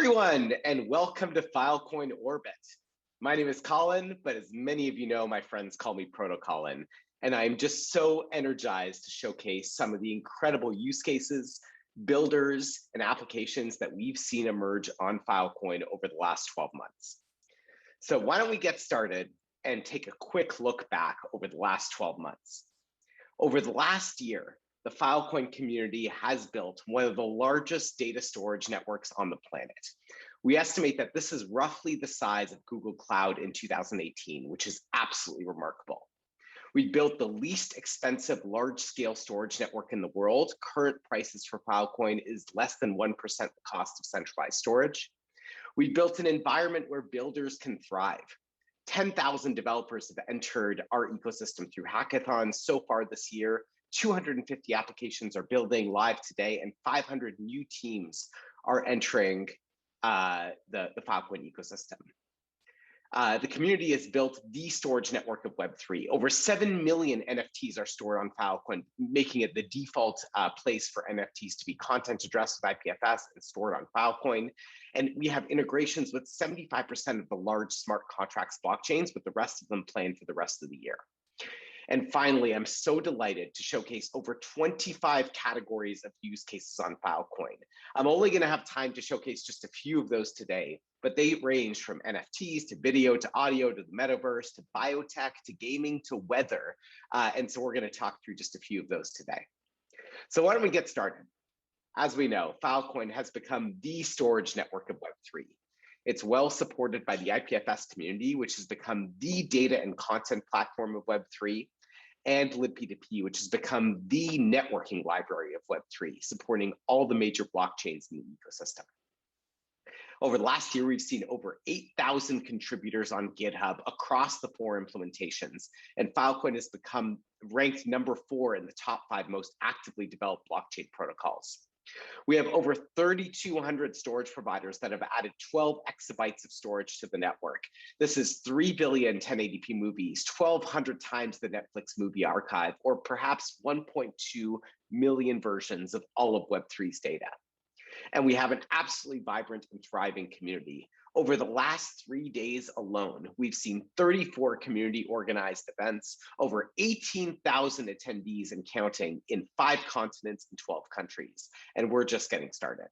everyone, and welcome to Filecoin Orbit. My name is Colin, but as many of you know, my friends call me Proto Colin, and I'm just so energized to showcase some of the incredible use cases, builders, and applications that we've seen emerge on Filecoin over the last 12 months. So why don't we get started and take a quick look back over the last 12 months. Over the last year, the Filecoin community has built one of the largest data storage networks on the planet. We estimate that this is roughly the size of Google Cloud in 2018, which is absolutely remarkable. We built the least expensive large-scale storage network in the world. Current prices for Filecoin is less than 1% the cost of centralized storage. We built an environment where builders can thrive. 10,000 developers have entered our ecosystem through hackathons so far this year. 250 applications are building live today, and 500 new teams are entering the Filecoin ecosystem. The community has built the storage network of Web3. Over 7 million NFTs are stored on Filecoin, making it the default place for NFTs to be content addressed with IPFS and stored on Filecoin. And we have integrations with 75% of the large smart contracts blockchains, with the rest of them planned for the rest of the year. And finally, I'm so delighted to showcase over 25 categories of use cases on Filecoin. I'm only going to have time to showcase just a few of those today, but they range from NFTs to video to audio to the Metaverse to biotech to gaming to weather. And so we're going to talk through just a few of those today. So why don't we get started? As we know, Filecoin has become the storage network of Web3. It's well supported by the IPFS community, which has become the data and content platform of Web3, and libp2p, which has become the networking library of Web3, supporting all the major blockchains in the ecosystem. Over the last year, we've seen over 8,000 contributors on GitHub across the 4 implementations, and Filecoin has become ranked number 4 in the top 5 most actively developed blockchain protocols. We have over 3,200 storage providers that have added 12 exabytes of storage to the network. This is 3 billion 1080p movies, 1,200 times the Netflix movie archive, or perhaps 1.2 million versions of all of Web3's data. And we have an absolutely vibrant and thriving community. Over the last 3 days alone, we've seen 34 community organized events, over 18,000 attendees and counting in 5 continents and 12 countries. And we're just getting started.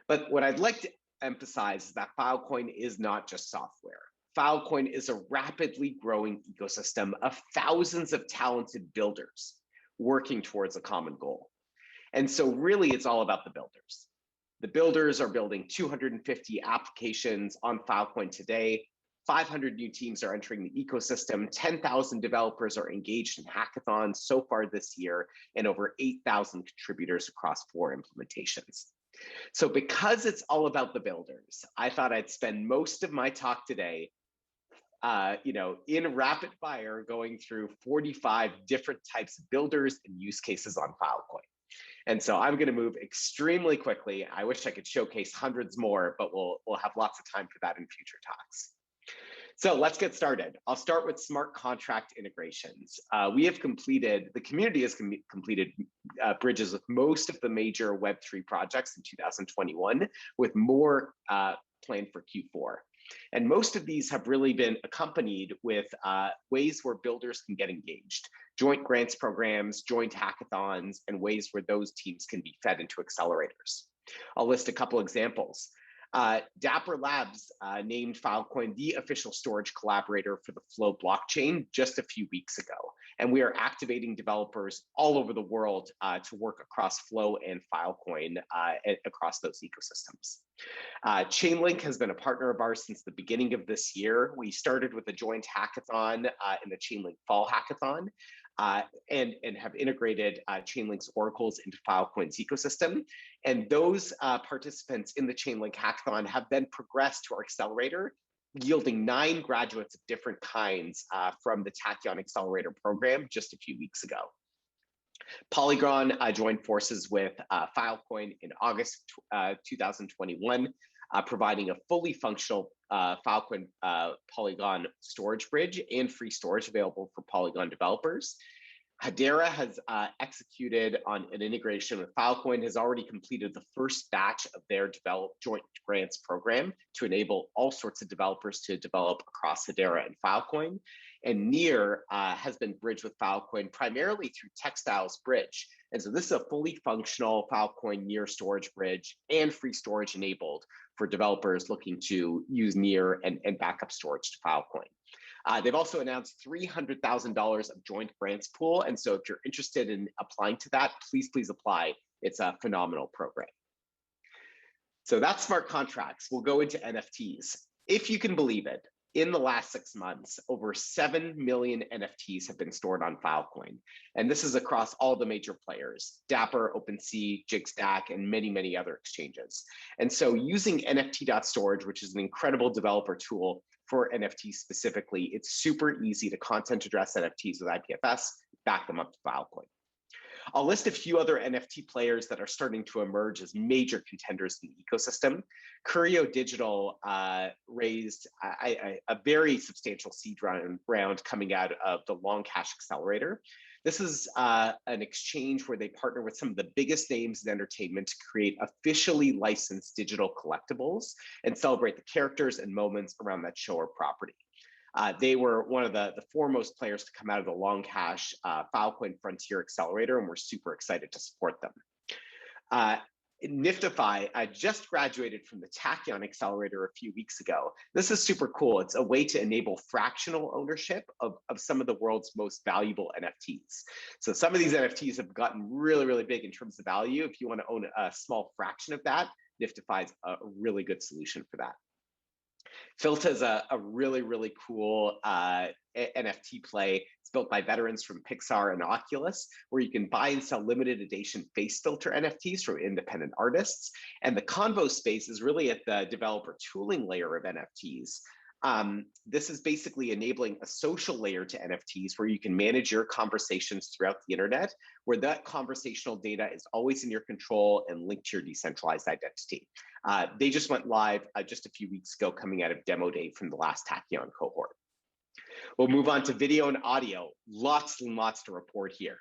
But what I'd like to emphasize is that Filecoin is not just software. Filecoin is a rapidly growing ecosystem of thousands of talented builders working towards a common goal. And so really, it's all about the builders. The builders are building 250 applications on Filecoin today. 500 new teams are entering the ecosystem. 10,000 developers are engaged in hackathons so far this year, and over 8,000 contributors across 4 implementations. So because it's all about the builders, I thought I'd spend most of my talk today in rapid fire going through 45 different types of builders and use cases on Filecoin. And so I'm going to move extremely quickly. I wish I could showcase hundreds more, but we'll have lots of time for that in future talks. So let's get started. I'll start with smart contract integrations. The community has completed bridges with most of the major Web3 projects in 2021, with more planned for Q4. And most of these have really been accompanied with ways where builders can get engaged, joint grants programs, joint hackathons, and ways where those teams can be fed into accelerators. I'll list a couple examples. Dapper Labs named Filecoin the official storage collaborator for the Flow blockchain just a few weeks ago. And we are activating developers all over the world to work across Flow and Filecoin across those ecosystems. Chainlink has been a partner of ours since the beginning of this year. We started with a joint hackathon in the Chainlink Fall Hackathon. And have integrated Chainlink's oracles into Filecoin's ecosystem. And those participants in the Chainlink hackathon have then progressed to our accelerator, yielding 9 graduates of different kinds from the Tachyon Accelerator program just a few weeks ago. Polygon joined forces with Filecoin in August 2021, providing a fully functional Filecoin Polygon storage bridge and free storage available for Polygon developers. Hedera has executed on an integration with Filecoin, has already completed the first batch of their joint grants program to enable all sorts of developers to develop across Hedera and Filecoin. And Near has been bridged with Filecoin primarily through Textiles Bridge. And so this is a fully functional Filecoin Near storage bridge and free storage enabled for developers looking to use Near and backup storage to Filecoin. They've also announced $300,000 of joint grants pool. And so if you're interested in applying to that, please apply. It's a phenomenal program. So that's smart contracts. We'll go into NFTs. If you can believe it, in the last 6 months, over 7 million NFTs have been stored on Filecoin. And this is across all the major players, Dapper, OpenSea, Jigstack, and many other exchanges. And so using NFT.storage, which is an incredible developer tool for NFTs specifically, it's super easy to content address NFTs with IPFS, back them up to Filecoin. I'll list a few other NFT players that are starting to emerge as major contenders in the ecosystem. Curio Digital raised a very substantial seed round coming out of the Long Cash Accelerator. This is an exchange where they partner with some of the biggest names in entertainment to create officially licensed digital collectibles and celebrate the characters and moments around that show or property. They were one of the foremost players to come out of the Long Cash Filecoin Frontier Accelerator, and we're super excited to support them. Niftify just graduated from the Tachyon Accelerator a few weeks ago. This is super cool. It's a way to enable fractional ownership of some of the world's most valuable NFTs. So some of these NFTs have gotten really big in terms of value. If you want to own a small fraction of that, Niftify is a really good solution for that. Filta is a really cool NFT play. It's built by veterans from Pixar and Oculus, where you can buy and sell limited edition face filter NFTs from independent artists. And the Convo space is really at the developer tooling layer of NFTs. This is basically enabling a social layer to NFTs where you can manage your conversations throughout the internet, where that conversational data is always in your control and linked to your decentralized identity. They just went live just a few weeks ago, coming out of demo day from the last Tachyon cohort. We'll move on to video and audio. Lots and lots to report here.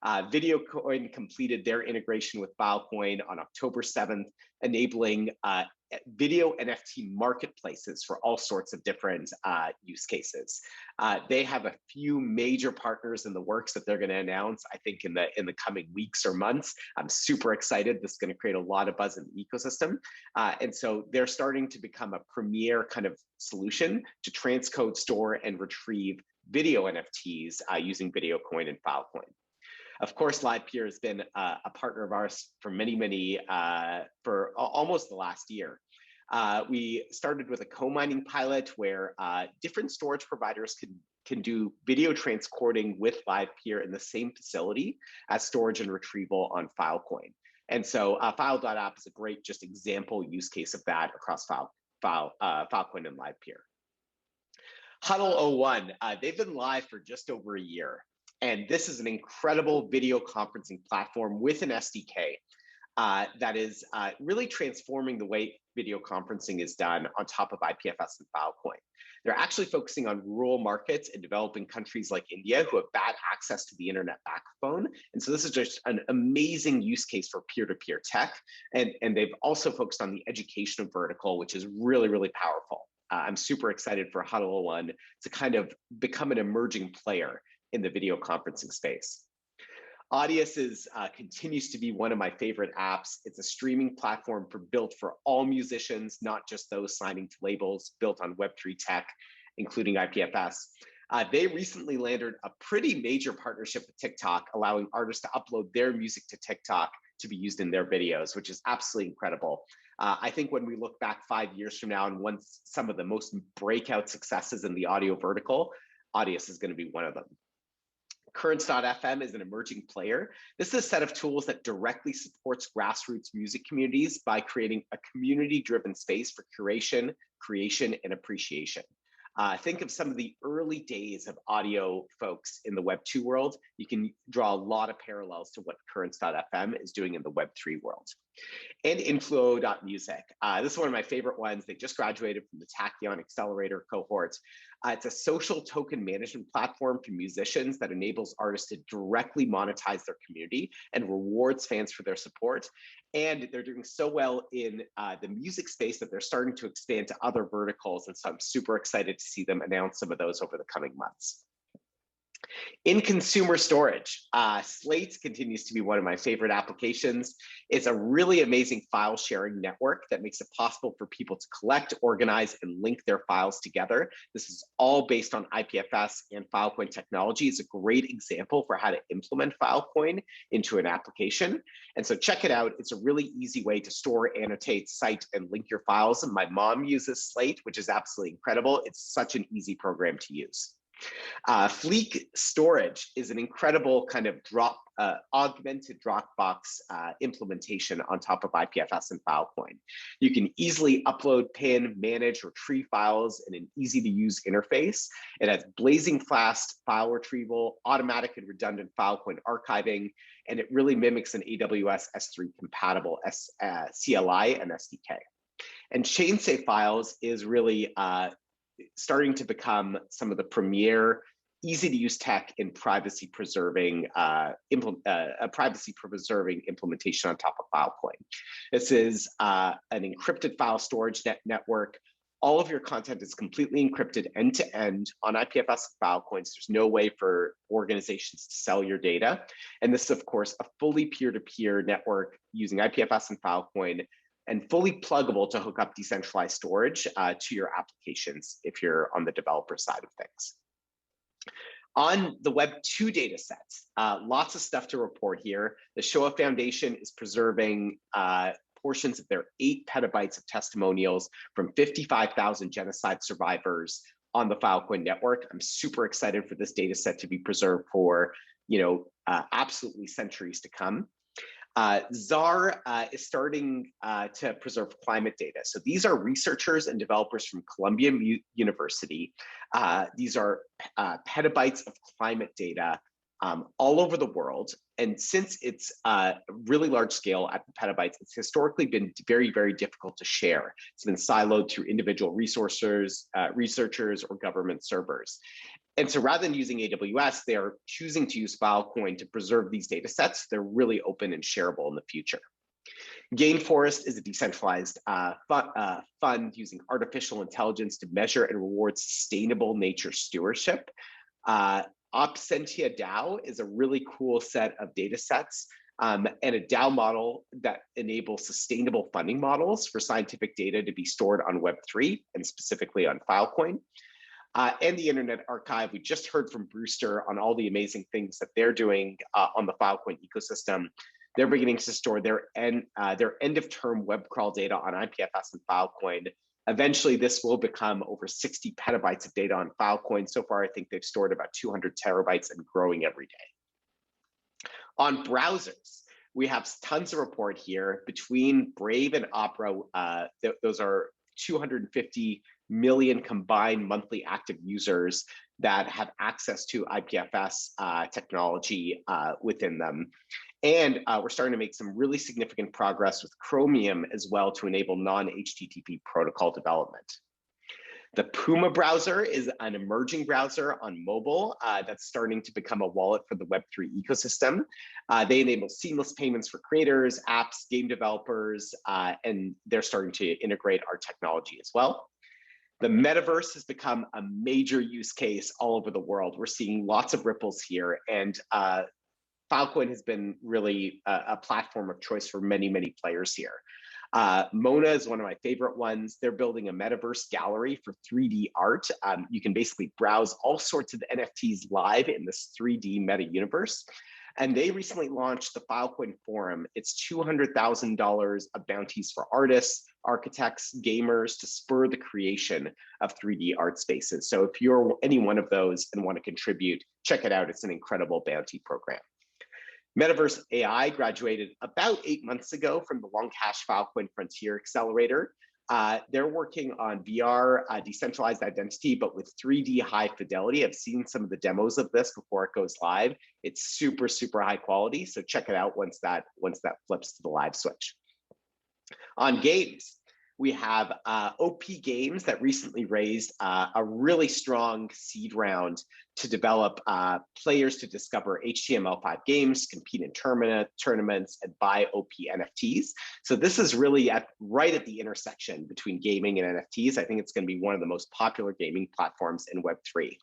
Videocoin completed their integration with Filecoin on October 7th, enabling video NFT marketplaces for all sorts of different use cases. They have a few major partners in the works that they're going to announce, I think, in the coming weeks or months. I'm super excited. This is going to create a lot of buzz in the ecosystem. And so they're starting to become a premier kind of solution to transcode, store, and retrieve video NFTs using Videocoin and Filecoin. Of course, LivePeer has been a partner of ours for for almost the last year. We started with a co-mining pilot where different storage providers can do video transcoding with LivePeer in the same facility as storage and retrieval on Filecoin. And so File.app is a great just example use case of that across Filecoin and LivePeer. Huddle01, they've been live for just over a year. And this is an incredible video conferencing platform with an SDK that is really transforming the way video conferencing is done on top of IPFS and Filecoin. They're actually focusing on rural markets in developing countries like India who have bad access to the internet backbone. And so this is just an amazing use case for peer-to-peer tech. And they've also focused on the educational vertical, which is really powerful. I'm super excited for Huddle01 to kind of become an emerging player in the video conferencing space. Audius continues to be one of my favorite apps. It's a streaming platform built for all musicians, not just those signing to labels, built on Web3 tech, including IPFS. They recently landed a pretty major partnership with TikTok, allowing artists to upload their music to TikTok to be used in their videos, which is absolutely incredible. I think when we look back 5 years from now and once some of the most breakout successes in the audio vertical, Audius is going to be one of them. Currents.fm is an emerging player. This is a set of tools that directly supports grassroots music communities by creating a community-driven space for curation, creation, and appreciation. Think of some of the early days of audio folks in the Web 2 world. You can draw a lot of parallels to what Currents.fm is doing in the Web 3 world. And Inflow.music. This is one of my favorite ones. They just graduated from the Tachyon Accelerator cohort. It's a social token management platform for musicians that enables artists to directly monetize their community and rewards fans for their support. And they're doing so well in the music space that they're starting to expand to other verticals. And so I'm super excited to see them announce some of those over the coming months. In consumer storage, Slate continues to be one of my favorite applications. It's a really amazing file sharing network that makes it possible for people to collect, organize, and link their files together. This is all based on IPFS and Filecoin technology. It's a great example for how to implement Filecoin into an application. And so check it out. It's a really easy way to store, annotate, cite, and link your files. And my mom uses Slate, which is absolutely incredible. It's such an easy program to use. Fleek storage is an incredible kind of augmented Dropbox implementation on top of IPFS and Filecoin. You can easily upload, pin, manage, retrieve files in an easy to use interface. It has blazing fast file retrieval, automatic and redundant Filecoin archiving, and it really mimics an AWS S3 compatible CLI and SDK. And chain safe files is really starting to become some of the premier easy to use tech in privacy preserving implementation on top of Filecoin. This is an encrypted file storage network. All of your content is completely encrypted end to end on IPFS Filecoins. There's no way for organizations to sell your data. And this is, of course, a fully peer-to-peer network using IPFS and Filecoin, and fully pluggable to hook up decentralized storage to your applications if you're on the developer side of things. On the Web 2 data sets, lots of stuff to report here. The Shoah Foundation is preserving portions of their 8 petabytes of testimonials from 55,000 genocide survivors on the Filecoin network. I'm super excited for this data set to be preserved for absolutely centuries to come. ZAR is starting to preserve climate data. So these are researchers and developers from Columbia University. These are petabytes of climate data all over the world. And since it's really large scale at the petabytes, it's historically been very, very difficult to share. It's been siloed through individual resources, researchers, or government servers. And so rather than using AWS, they're choosing to use Filecoin to preserve these data sets. They're really open and shareable in the future. Gainforest is a decentralized fund using artificial intelligence to measure and reward sustainable nature stewardship. Absentia DAO is a really cool set of data sets and a DAO model that enables sustainable funding models for scientific data to be stored on Web3 and specifically on Filecoin. And the Internet Archive, we just heard from Brewster on all the amazing things that they're doing on the Filecoin ecosystem. They're beginning to store their end-of-term web crawl data on IPFS and Filecoin. Eventually, this will become over 60 petabytes of data on Filecoin. So far, I think they've stored about 200 terabytes and growing every day. On browsers, we have tons of report here between Brave and Opera. Those are 250 million combined monthly active users that have access to IPFS technology within them. And we're starting to make some really significant progress with Chromium as well to enable non-HTTP protocol development. The Puma browser is an emerging browser on mobile that's starting to become a wallet for the Web3 ecosystem. They enable seamless payments for creators, apps, game developers, and they're starting to integrate our technology as well. The Metaverse has become a major use case all over the world. We're seeing lots of ripples here, and Filecoin has been really a platform of choice for many, many players here. Mona is one of my favorite ones. They're building a metaverse gallery for 3D art. You can basically browse all sorts of NFTs live in this 3D meta universe. And they recently launched the Filecoin Forum. It's $200,000 of bounties for artists, architects, gamers to spur the creation of 3D art spaces. So if you're any one of those and want to contribute, check it out. It's an incredible bounty program. Metaverse AI graduated about 8 months ago from the Long Hash Filecoin Frontier Accelerator. They're working on VR decentralized identity, but with 3D high fidelity. I've seen some of the demos of this before it goes live. It's super, super high quality. So check it out once that flips to the live switch. On games, We have OP Games that recently raised a really strong seed round to develop players to discover HTML5 games, compete in tournaments, and buy OP NFTs. So this is really right at the intersection between gaming and NFTs. I think it's going to be one of the most popular gaming platforms in Web3.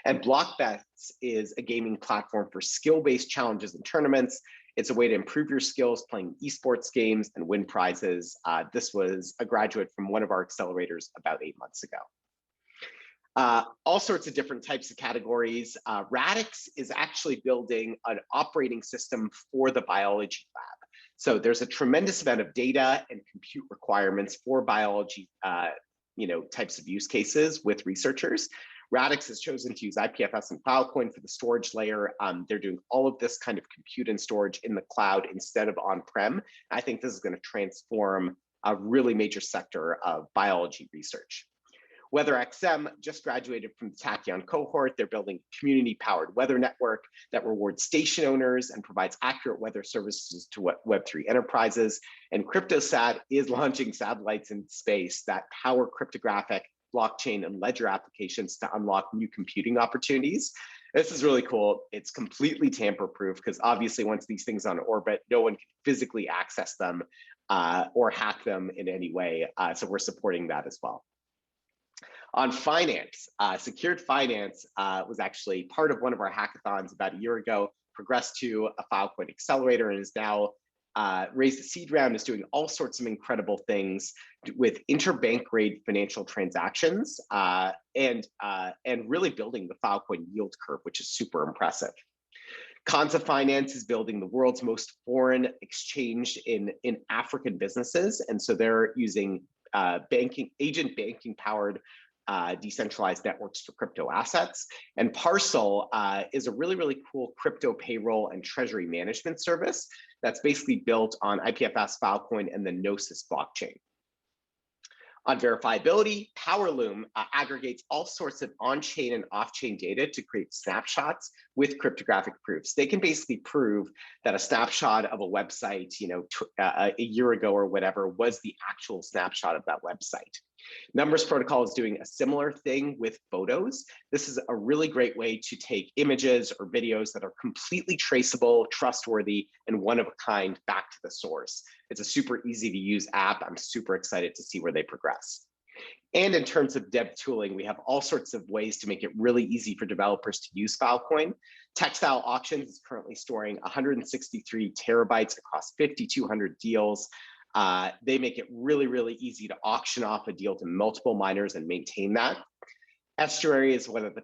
And BlockBets is a gaming platform for skill-based challenges and tournaments. It's a way to improve your skills playing esports games and win prizes. This was a graduate from one of our accelerators about 8 months ago. All sorts of different types of categories. Radix is actually building an operating system for the biology lab. So there's a tremendous amount of data and compute requirements for biology types of use cases with researchers. Radix has chosen to use IPFS and Filecoin for the storage layer. They're doing all of this kind of compute and storage in the cloud instead of on-prem. I think this is going to transform a really major sector of biology research. WeatherXM just graduated from the Tachyon cohort. They're building a community-powered weather network that rewards station owners and provides accurate weather services to Web3 enterprises. And CryptoSat is launching satellites in space that power cryptographic, blockchain, and ledger applications to unlock new computing opportunities. This is really cool. It's completely tamper-proof because obviously once these things are on orbit, no one can physically access them or hack them in any way. So we're supporting that as well. On finance, secured finance was actually part of one of our hackathons about a year ago, progressed to a Filecoin accelerator, and is now raised a seed round, is doing all sorts of incredible things with interbank grade financial transactions and really building the Filecoin yield curve, which is super impressive. Kanza Finance is building the world's most foreign exchange in African businesses. And so they're using agent banking powered decentralized networks for crypto assets. And Parcel is a really, really cool crypto payroll and treasury management service that's basically built on IPFS, Filecoin, and the Gnosis blockchain. On verifiability, Powerloom aggregates all sorts of on-chain and off-chain data to create snapshots with cryptographic proofs. They can basically prove that a snapshot of a website, a year ago or whatever, was the actual snapshot of that website. Numbers Protocol is doing a similar thing with photos. This is a really great way to take images or videos that are completely traceable, trustworthy, and one of a kind back to the source. It's a super easy to use app. I'm super excited to see where they progress. And in terms of dev tooling, we have all sorts of ways to make it really easy for developers to use Filecoin. Textile Auctions is currently storing 163 terabytes across 5,200 deals. They make it really, really easy to auction off a deal to multiple miners and maintain that. Estuary is one of the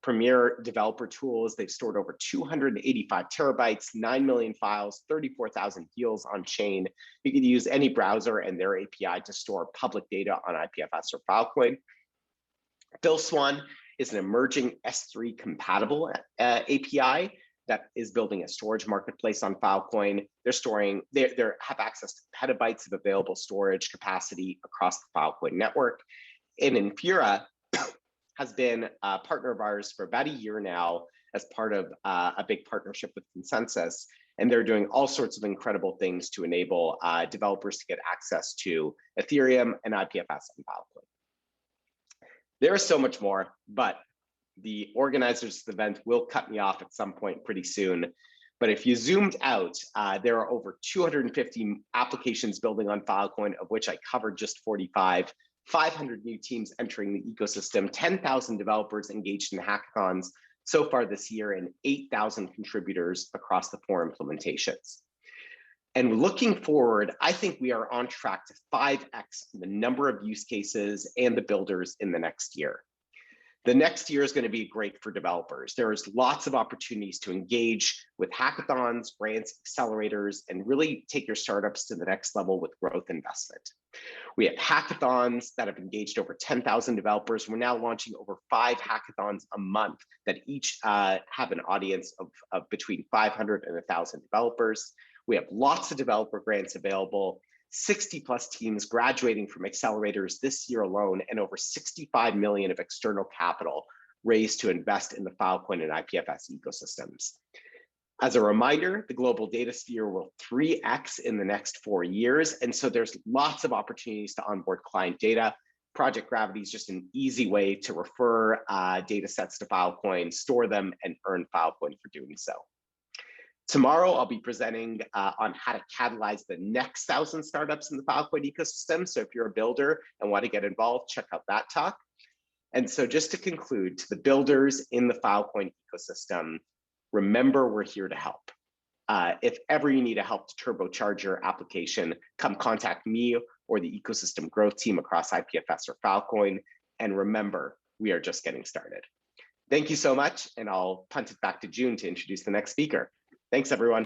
premier developer tools. They've stored over 285 terabytes, 9 million files, 34,000 deals on chain. You can use any browser and their API to store public data on IPFS or Filecoin. BillSwan is an emerging S3 compatible API that is building a storage marketplace on Filecoin. They have access to petabytes of available storage capacity across the Filecoin network. And Infura has been a partner of ours for about a year now as part of a big partnership with Consensus. And they're doing all sorts of incredible things to enable developers to get access to Ethereum and IPFS and Filecoin. There is so much more, but the organizers of the event will cut me off at some point pretty soon. But if you zoomed out, there are over 250 applications building on Filecoin, of which I covered just 45, 500 new teams entering the ecosystem, 10,000 developers engaged in hackathons so far this year, and 8,000 contributors across the 4 implementations. And looking forward, I think we are on track to 5x the number of use cases and the builders in the next year. The next year is going to be great for developers. There's lots of opportunities to engage with hackathons, grants, accelerators, and really take your startups to the next level with growth investment. We have hackathons that have engaged over 10,000 developers. We're now launching over 5 hackathons a month that each have an audience of between 500 and 1,000 developers. We have lots of developer grants available. 60 plus teams graduating from accelerators this year alone, and over 65 million of external capital raised to invest in the Filecoin and IPFS ecosystems. As a reminder, the global data sphere will 3x in the next 4 years. And so there's lots of opportunities to onboard client data. Project Gravity is just an easy way to refer data sets to Filecoin, store them, and earn Filecoin for doing so. Tomorrow, I'll be presenting on how to catalyze the next 1,000 startups in the Filecoin ecosystem. So if you're a builder and want to get involved, check out that talk. And so just to conclude, to the builders in the Filecoin ecosystem, remember we're here to help. If ever you need a help to turbocharge your application, come contact me or the ecosystem growth team across IPFS or Filecoin. And remember, we are just getting started. Thank you so much, and I'll punt it back to June to introduce the next speaker. Thanks, everyone.